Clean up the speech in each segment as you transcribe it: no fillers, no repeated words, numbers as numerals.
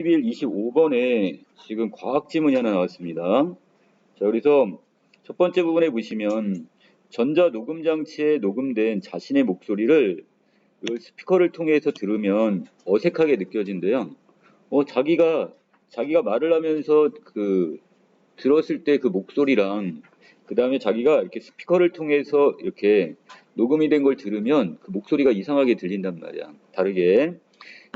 10일 25번에 지금 과학 지문이 하나 나왔습니다. 자, 그래서 첫 번째 부분에 보시면 전자 녹음 장치에 녹음된 자신의 목소리를 이 스피커를 통해서 들으면 어색하게 느껴진대요. 자기가 말을 하면서 들었을 때 그 목소리랑 그 다음에 자기가 이렇게 스피커를 통해서 이렇게 녹음이 된 걸 들으면 그 목소리가 이상하게 들린단 말이야. 다르게.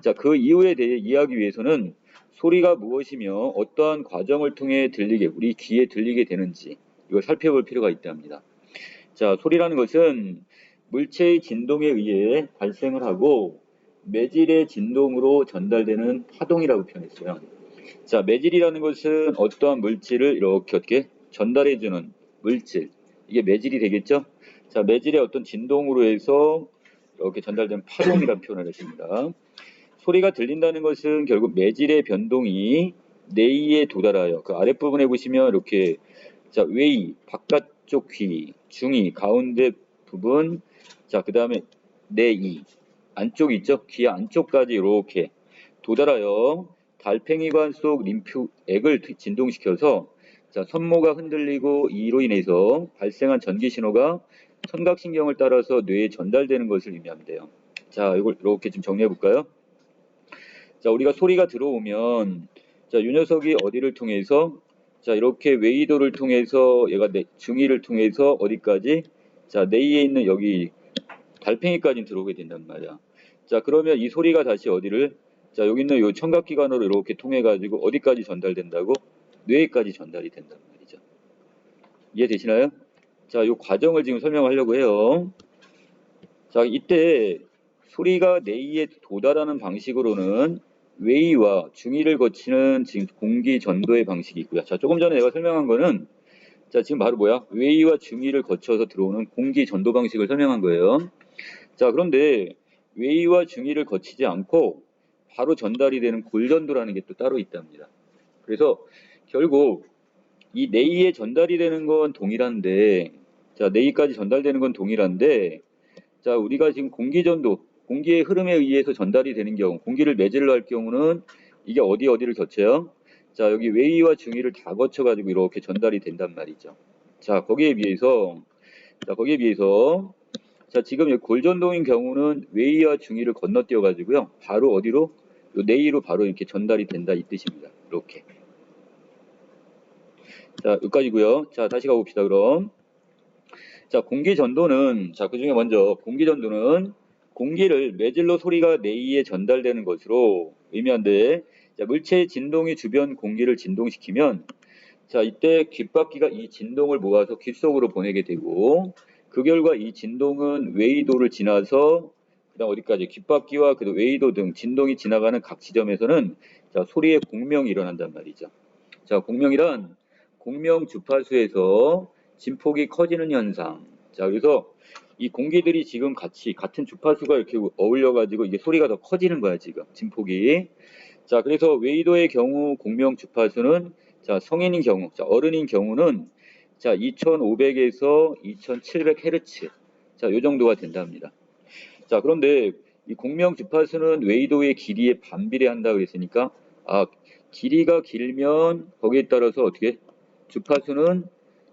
자, 그 이유에 대해 이해하기 위해서는 소리가 무엇이며 어떠한 과정을 통해 우리 귀에 들리게 되는지 이걸 살펴볼 필요가 있답니다. 자, 소리라는 것은 물체의 진동에 의해 발생을 하고 매질의 진동으로 전달되는 파동이라고 표현했어요. 자, 매질이라는 것은 어떠한 물질을 이렇게 어떻게 전달해주는 물질. 이게 매질이 되겠죠? 자, 매질의 어떤 진동으로 해서 이렇게 전달된 파동이라는 표현을 했습니다. 소리가 들린다는 것은 결국 매질의 변동이 내이에 도달하여 그 아랫부분에 보시면 이렇게 자, 외이, 바깥쪽 귀, 중이, 가운데 부분, 자, 그 다음에 내이, 안쪽 있죠? 귀 안쪽까지 이렇게 도달하여 달팽이관 속 림프액을 진동시켜서 자, 손모가 흔들리고 이로 인해서 발생한 전기 신호가 청각신경을 따라서 뇌에 전달되는 것을 의미합니다. 자, 이걸 이렇게 좀 정리해 볼까요? 자, 우리가 소리가 들어오면 자, 이 녀석이 어디를 통해서 자, 이렇게 웨이도를 통해서 얘가 중위를 통해서 어디까지 자, 내이에 있는 여기 달팽이까지 들어오게 된단 말이야. 자, 그러면 이 소리가 다시 어디를 자, 여기 있는 요 청각기관으로 이렇게 통해 가지고 어디까지 전달된다고? 뇌에까지 전달이 된단 말이죠. 이해되시나요? 자, 요 과정을 지금 설명하려고 해요. 자, 이때 소리가 뇌에 도달하는 방식으로는 웨이와 중위를 거치는 지금 공기 전도의 방식이 있고요. 자, 조금 전에 내가 설명한 거는 자, 지금 바로 뭐야? 웨이와 중위를 거쳐서 들어오는 공기 전도 방식을 설명한 거예요. 자, 그런데 웨이와 중위를 거치지 않고 바로 전달이 되는 골전도라는 게 또 따로 있답니다. 그래서 결국 이 뇌에 전달이 되는 건 동일한데 자, 뇌까지 전달되는 건 동일한데 자, 우리가 지금 공기전도, 공기의 흐름에 의해서 전달이 되는 경우, 공기를 매질로 할 경우는 이게 어디를 거쳐요? 자, 여기 웨이와 중위를 다 거쳐가지고 이렇게 전달이 된단 말이죠. 자, 거기에 비해서, 자, 지금 여기 골전동인 경우는 웨이와 중위를 건너뛰어가지고요. 바로 어디로? 요 뇌로 바로 이렇게 전달이 된다 이 뜻입니다. 이렇게. 자, 여기까지고요. 자, 다시 가봅시다, 그럼. 자, 공기전도는, 자, 그 중에 먼저 공기전도는 공기를 매질로 소리가 뇌에 전달되는 것으로 의미한데, 자, 물체의 진동이 주변 공기를 진동시키면, 자, 이때 귓바퀴가 이 진동을 모아서 귀 속으로 보내게 되고, 그 결과 이 진동은 웨이도를 지나서, 그 다음 어디까지? 귓바퀴와 그 웨이도 등 진동이 지나가는 각 지점에서는, 자, 소리의 공명이 일어난단 말이죠. 자, 공명이란 공명 주파수에서 진폭이 커지는 현상. 자, 그래서 이 공기들이 지금 같은 주파수가 이렇게 어울려가지고 이게 소리가 더 커지는 거야, 지금. 진폭이. 자, 그래서 웨이도의 경우 공명 주파수는 자, 성인인 경우, 자, 어른인 경우는 자, 2500에서 2700Hz. 자, 요 정도가 된답니다. 자, 그런데 이 공명 주파수는 웨이도의 길이에 반비례한다 그랬으니까 아, 길이가 길면 거기에 따라서 어떻게 주파수는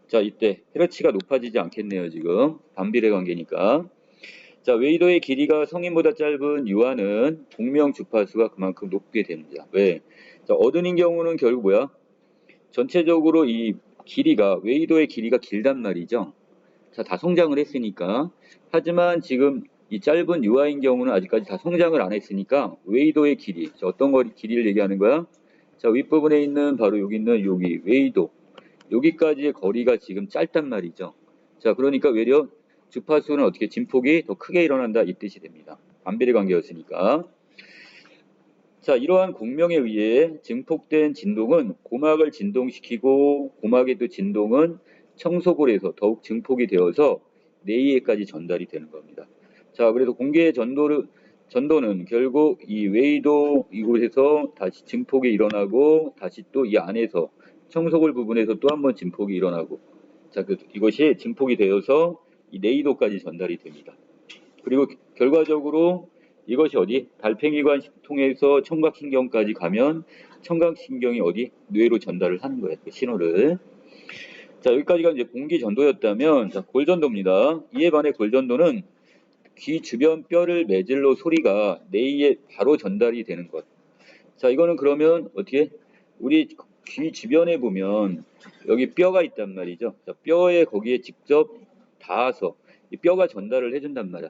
자, 이때 헤르츠가 높아지지 않겠네요, 지금. 반비례 관계니까. 자, 웨이도의 길이가 성인보다 짧은 유아는 공명 주파수가 그만큼 높게 됩니다. 왜? 자, 어른인 경우는 결국 뭐야? 전체적으로 이 길이가, 웨이도의 길이가 길단 말이죠. 자, 다 성장을 했으니까. 하지만 지금 이 짧은 유아인 경우는 아직까지 다 성장을 안 했으니까 웨이도의 길이, 자, 어떤 길이를 얘기하는 거야? 자, 윗부분에 있는 바로 여기 있는 여기 웨이도, 여기까지의 거리가 지금 짧단 말이죠. 자, 그러니까 외려 주파수는 어떻게 진폭이 더 크게 일어난다 이 뜻이 됩니다. 반비례 관계였으니까. 자, 이러한 공명에 의해 증폭된 진동은 고막을 진동시키고 고막의 또 진동은 청소골에서 더욱 증폭이 되어서 뇌에까지 전달이 되는 겁니다. 자, 그래서 공기의 전도는 결국 이 웨이도 이곳에서 다시 증폭이 일어나고 다시 또 이 안에서 청소골 부분에서 또 한 번 증폭이 일어나고 자, 이것이 증폭이 되어서 이 뇌이도까지 전달이 됩니다. 그리고 결과적으로 이것이 어디? 달팽이관 통해서 청각신경까지 가면 청각신경이 어디? 뇌로 전달을 하는 거예요. 그 신호를. 자, 여기까지가 이제 공기전도였다면, 자, 골전도입니다. 이에 반해 골전도는 귀 주변 뼈를 매질러 소리가 뇌에 바로 전달이 되는 것. 자, 이거는 그러면 어떻게? 우리 귀 주변에 보면 여기 뼈가 있단 말이죠. 자, 뼈에 거기에 직접 닿아서 이 뼈가 전달을 해준단 말이야.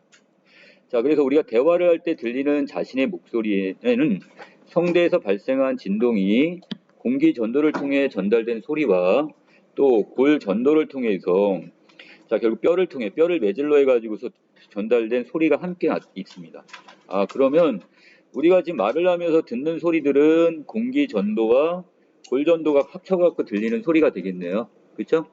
자, 그래서 우리가 대화를 할 때 들리는 자신의 목소리에는 성대에서 발생한 진동이 공기 전도를 통해 전달된 소리와 또 골 전도를 통해서 자, 결국 뼈를 통해 뼈를 매질러 해가지고서 전달된 소리가 함께 있습니다. 아, 그러면 우리가 지금 말을 하면서 듣는 소리들은 공기 전도와 골 전도가 합쳐갖고 들리는 소리가 되겠네요. 그렇죠?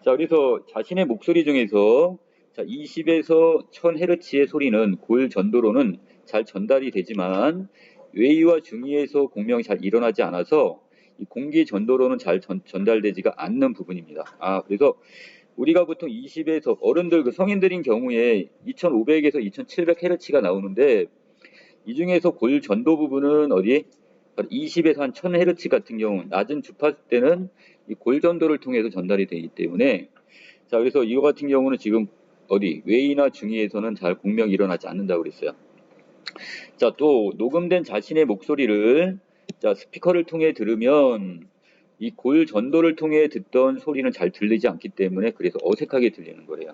자, 그래서 자신의 목소리 중에서 자, 20에서 1000Hz의 소리는 골 전도로는 잘 전달이 되지만 외위와 중위에서 공명이 잘 일어나지 않아서 이 공기 전도로는 잘 전달되지가 않는 부분입니다. 아, 그래서 우리가 보통 20에서 어른들 그 성인들인 경우에 2500에서 2700Hz가 나오는데 이 중에서 골 전도 부분은 어디 20에서 한 1000Hz 같은 경우 낮은 주파수 때는 이 골 전도를 통해서 전달이 되기 때문에 자, 그래서 이거 같은 경우는 지금 어디 외이나 중위에서는 잘 공명이 일어나지 않는다고 그랬어요. 자, 또 녹음된 자신의 목소리를 자, 스피커를 통해 들으면 이 골 전도를 통해 듣던 소리는 잘 들리지 않기 때문에 그래서 어색하게 들리는 거래요.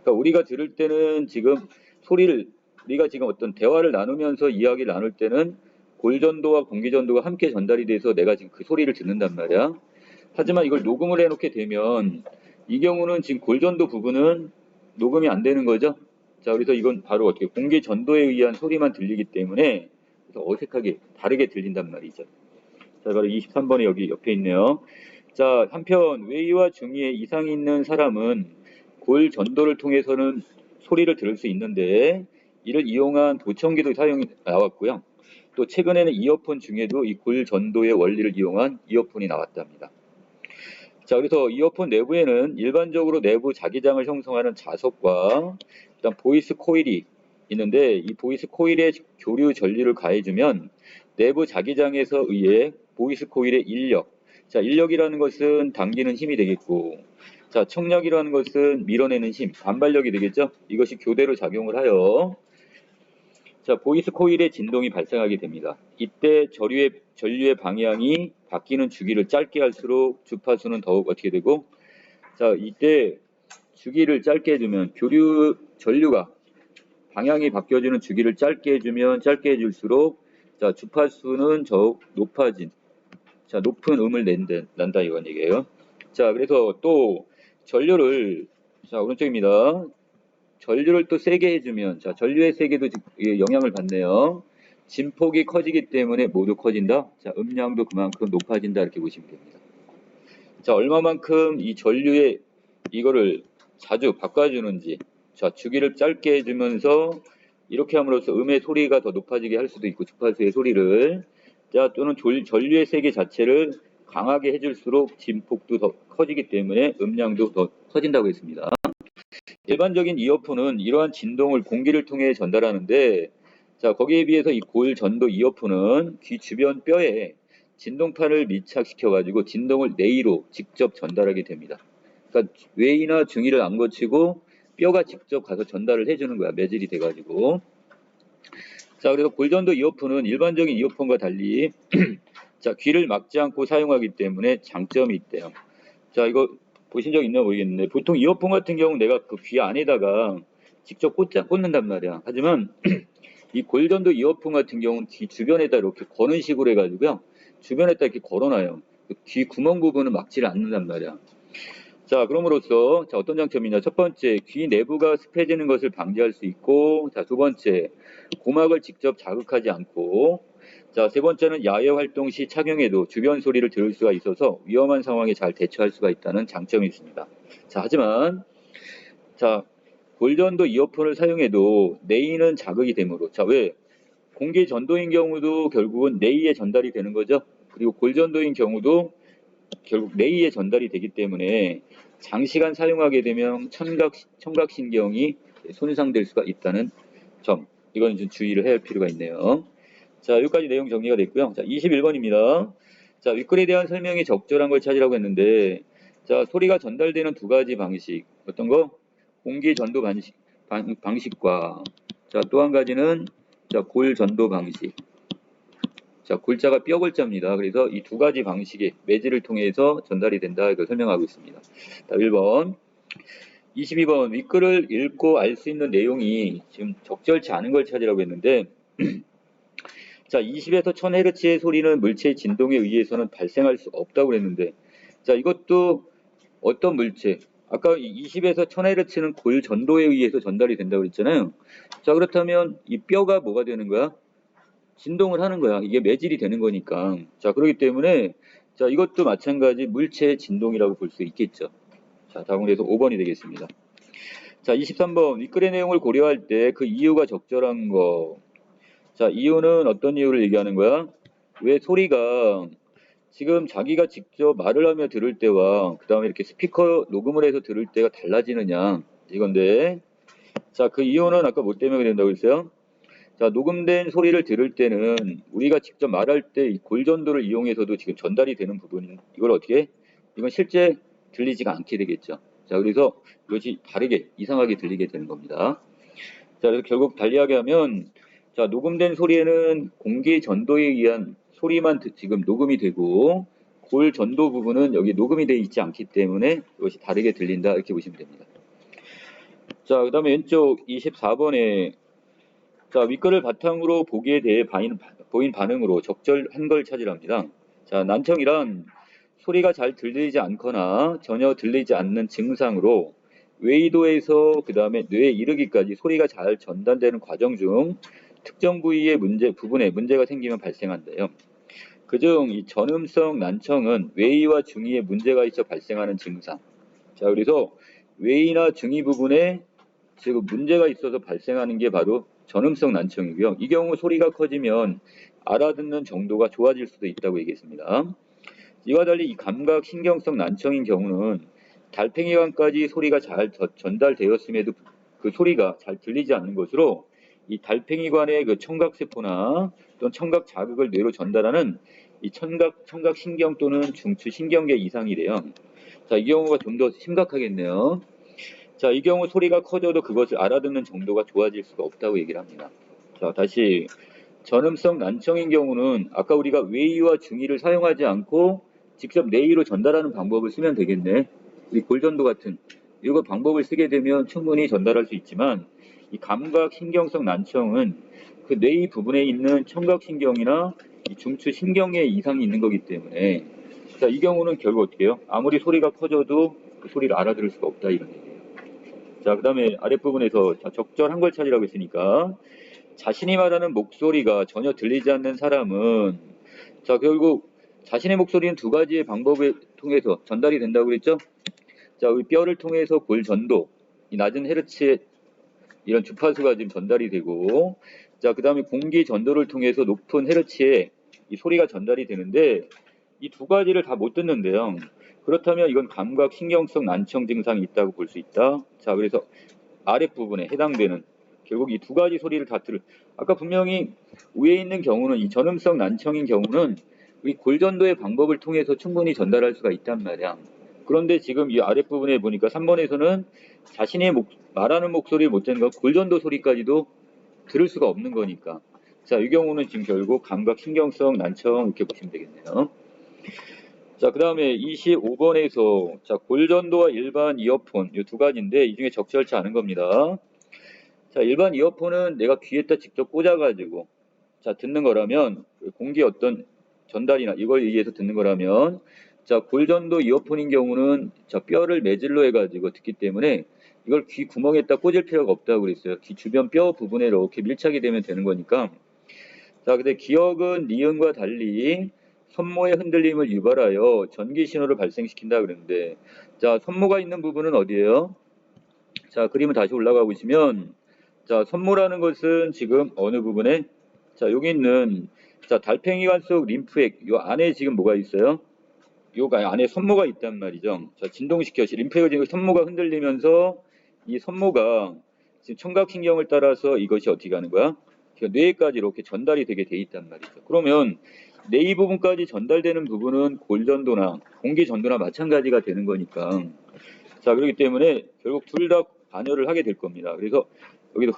그러니까 우리가 들을 때는 지금 소리를 우리가 지금 어떤 대화를 나누면서 이야기를 나눌 때는 골 전도와 공기 전도가 함께 전달이 돼서 내가 지금 그 소리를 듣는단 말이야. 하지만 이걸 녹음을 해놓게 되면 이 경우는 지금 골 전도 부분은 녹음이 안 되는 거죠. 자, 그래서 이건 바로 어떻게 공기 전도에 의한 소리만 들리기 때문에 그래서 어색하게 다르게 들린단 말이죠. 자, 바로 23번에 여기 옆에 있네요. 자, 한편 외위와 중위에 이상이 있는 사람은 골 전도를 통해서는 소리를 들을 수 있는데 이를 이용한 보청기도 사용이 나왔고요. 또 최근에는 이어폰 중에도 이 골 전도의 원리를 이용한 이어폰이 나왔답니다. 자, 그래서 이어폰 내부에는 일반적으로 내부 자기장을 형성하는 자석과 일단 보이스 코일이 있는데 이 보이스 코일에 교류 전류를 가해주면 내부 자기장에서 의해 보이스 코일의 인력, 자, 인력이라는 것은 당기는 힘이 되겠고, 자, 청력이라는 것은 밀어내는 힘, 반발력이 되겠죠? 이것이 교대로 작용을 하여 자, 보이스 코일의 진동이 발생하게 됩니다. 이때 전류의 방향이 바뀌는 주기를 짧게 할수록 주파수는 더욱 어떻게 되고, 자, 이때 주기를 짧게 해주면 전류가 방향이 바뀌어지는 주기를 짧게 해주면 짧게 해줄수록 자, 주파수는 더욱 자, 높은 음을 난다 이건 얘기예요. 자, 그래서 또 전류를 자, 오른쪽입니다. 전류를 또 세게 해주면 자, 전류의 세게도 영향을 받네요. 진폭이 커지기 때문에 모두 커진다. 자, 음량도 그만큼 높아진다 이렇게 보시면 됩니다. 자, 얼마만큼 이 전류의 이거를 자주 바꿔주는지 자, 주기를 짧게 해주면서 이렇게 함으로써 음의 소리가 더 높아지게 할 수도 있고 주파수의 소리를 자, 또는 전류의 세게 자체를 강하게 해줄수록 진폭도 더 커지기 때문에 음량도 더 커진다고 했습니다. 일반적인 이어폰은 이러한 진동을 공기를 통해 전달하는데 자, 거기에 비해서 이 골 전도 이어폰은 귀 주변 뼈에 진동판을 밀착시켜 가지고 진동을 뇌로 직접 전달하게 됩니다. 그러니까 외이나 중위를 안 거치고 뼈가 직접 가서 전달을 해주는 거야. 매질이 돼가지고. 자, 그래서 골전도 이어폰은 일반적인 이어폰과 달리 자, 귀를 막지 않고 사용하기 때문에 장점이 있대요. 자, 이거 보신 적 있나 모르겠는데 보통 이어폰 같은 경우는 내가 그 귀 안에다가 직접 꽂는단 말이야. 하지만 이 골전도 이어폰 같은 경우는 귀 주변에다 이렇게 거는 식으로 해가지고요. 주변에다 이렇게 걸어놔요. 귀 구멍 부분은 막지를 않는단 말이야. 자, 그럼으로써 자, 어떤 장점이냐? 첫 번째, 귀 내부가 습해지는 것을 방지할 수 있고, 자, 두 번째, 고막을 직접 자극하지 않고, 자, 세 번째는 야외 활동 시 착용해도 주변 소리를 들을 수가 있어서 위험한 상황에 잘 대처할 수가 있다는 장점이 있습니다. 자, 하지만 자, 골전도 이어폰을 사용해도 뇌에는 자극이 되므로 자, 왜? 공기 전도인 경우도 결국은 뇌에 전달이 되는 거죠. 그리고 골전도인 경우도 결국 뇌에 전달이 되기 때문에 장시간 사용하게 되면 청각신경이 손상될 수가 있다는 점. 이거는 좀 주의를 해야 할 필요가 있네요. 자, 여기까지 내용 정리가 됐고요. 자, 21번입니다. 자, 윗글에 대한 설명이 적절한 걸 찾으라고 했는데, 자, 소리가 전달되는 두 가지 방식. 어떤 거? 공기 전도 방식과, 자, 또 한 가지는, 자, 골 전도 방식. 자, 골자가 뼈 골자입니다. 그래서 이 두 가지 방식의 매질을 통해서 전달이 된다. 이걸 설명하고 있습니다. 자, 1번. 22번. 윗글을 읽고 알 수 있는 내용이 지금 적절치 않은 걸 찾으라고 했는데, 자, 20에서 1000Hz의 소리는 물체의 진동에 의해서는 발생할 수 없다고 그랬는데, 자, 이것도 어떤 물체? 아까 20에서 1000Hz는 골 전도에 의해서 전달이 된다고 그랬잖아요. 자, 그렇다면 이 뼈가 뭐가 되는 거야? 진동을 하는 거야. 이게 매질이 되는 거니까. 자, 그렇기 때문에 자, 이것도 마찬가지 물체의 진동이라고 볼 수 있겠죠. 자, 다음은 그래서 5번이 되겠습니다. 자, 23번. 윗글의 내용을 고려할 때 그 이유가 적절한 거. 자, 이유는 어떤 이유를 얘기하는 거야? 왜 소리가 지금 자기가 직접 말을 하며 들을 때와 그 다음에 이렇게 스피커 녹음을 해서 들을 때가 달라지느냐 이건데, 자, 그 이유는 아까 뭐 때문에 된다고 했어요? 자, 녹음된 소리를 들을 때는 우리가 직접 말할 때 이 골전도를 이용해서도 지금 전달이 되는 부분, 이걸 어떻게? 이건 실제 들리지가 않게 되겠죠. 자, 그래서 이것이 다르게 이상하게 들리게 되는 겁니다. 자, 그래서 결국 달리하게 하면, 자, 녹음된 소리에는 공기 전도에 의한 소리만 지금 녹음이 되고, 골 전도 부분은 여기 녹음이 되어 있지 않기 때문에 이것이 다르게 들린다. 이렇게 보시면 됩니다. 자, 그 다음에 왼쪽 24번에, 자, 윗글을 바탕으로 보기에 대해 보인 반응으로 적절한 걸 찾으랍니다. 자, 난청이란 소리가 잘 들리지 않거나 전혀 들리지 않는 증상으로 외이도에서 그 다음에 뇌에 이르기까지 소리가 잘 전달되는 과정 중 특정 부위의 부분에 문제가 생기면 발생한대요. 그중 이 전음성 난청은 외이와 중이에 문제가 있어 발생하는 증상. 자, 그래서 외이나 중이 부분에 지금 문제가 있어서 발생하는 게 바로 전음성 난청이고요. 이 경우 소리가 커지면 알아듣는 정도가 좋아질 수도 있다고 얘기했습니다. 이와 달리 이 감각 신경성 난청인 경우는 달팽이관까지 소리가 잘 전달되었음에도 그 소리가 잘 들리지 않는 것으로 이 달팽이관의 그 청각세포나 또는 청각 자극을 뇌로 전달하는 이 청각 신경 또는 중추 신경계 이상이래요. 자, 이 경우가 좀 더 심각하겠네요. 자, 이 경우 소리가 커져도 그것을 알아듣는 정도가 좋아질 수가 없다고 얘기를 합니다. 자, 다시 전음성 난청인 경우는 아까 우리가 외이와 중이를 사용하지 않고 직접 뇌이로 전달하는 방법을 쓰면 되겠네. 이 골전도 같은 이거 방법을 쓰게 되면 충분히 전달할 수 있지만 이 감각 신경성 난청은 그 뇌이 부분에 있는 청각신경이나 이 중추 신경에 이상이 있는 거기 때문에 자, 이 경우는 결국 어떻게 해요? 아무리 소리가 커져도 그 소리를 알아들을 수가 없다 이런 얘기예요. 자, 그 다음에 아랫부분에서 자, 적절한 걸 찾으라고 했으니까 자신이 말하는 목소리가 전혀 들리지 않는 사람은 자, 결국 자신의 목소리는 두 가지의 방법을 통해서 전달이 된다고 그랬죠? 자, 우리 뼈를 통해서 골 전도, 이 낮은 헤르츠의 이런 주파수가 지금 전달이 되고, 자, 그 다음에 공기 전도를 통해서 높은 헤르츠의 이 소리가 전달이 되는데, 이 두 가지를 다 못 듣는데요. 그렇다면 이건 감각 신경성 난청 증상이 있다고 볼 수 있다. 자, 그래서 아랫부분에 해당되는 결국 이 두 가지 소리를 다 아까 분명히 위에 있는 경우는 이 전음성 난청인 경우는 이 골전도의 방법을 통해서 충분히 전달할 수가 있단 말이야. 그런데 지금 이 아랫부분에 보니까 3번에서는 자신의 말하는 목소리를 못 듣는 거 골전도 소리까지도 들을 수가 없는 거니까. 자, 이 경우는 지금 결국 감각 신경성 난청 이렇게 보시면 되겠네요. 자, 그 다음에 25번에서 자, 골전도와 일반 이어폰 이 두 가지인데 이 중에 적절치 않은 겁니다. 자, 일반 이어폰은 내가 귀에다 직접 꽂아가지고 자, 듣는 거라면 공기 어떤 전달이나 이걸 의해서 듣는 거라면 자, 골전도 이어폰인 경우는 자, 뼈를 매질로 해가지고 듣기 때문에 이걸 귀 구멍에다 꽂을 필요가 없다고 그랬어요. 귀 주변 뼈 부분에 이렇게 밀착이 되면 되는 거니까. 자, 근데 기억은 니은과 달리 손모의 흔들림을 유발하여 전기 신호를 발생시킨다 그랬는데 자, 손모가 있는 부분은 어디예요? 자, 그림을 다시 올라가 보시면 자, 손모라는 것은 지금 어느 부분에 자, 여기 있는 자, 달팽이관 속 림프액 요 안에 지금 뭐가 있어요? 요 안에 손모가 있단 말이죠. 자, 진동시켜서 림프액을 지금 손모가 흔들리면서 이 손모가 지금 청각신경을 따라서 이것이 어떻게 하는 거야? 뇌에까지 이렇게 전달이 되게 돼 있단 말이죠. 그러면 뇌 이 부분까지 전달되는 부분은 골전도나 공기 전도나 마찬가지가 되는 거니까 자 그렇기 때문에 결국 둘 다 관여를 하게 될 겁니다. 그래서 여기도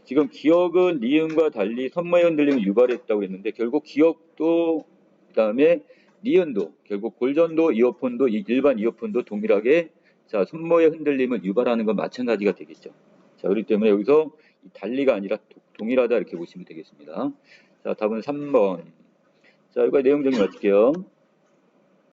지금 기억은 니은과 달리 선모의 흔들림을 유발했다고 했는데 결국 기억도 그다음에 니은도 결국 골전도 이어폰도 일반 이어폰도 동일하게 자 손모의 흔들림을 유발하는 건 마찬가지가 되겠죠. 자 그렇기 때문에 여기서 달리가 아니라 동일하다 이렇게 보시면 되겠습니다. 자 답은 3번. 자 이거 내용 정리 마칠게요.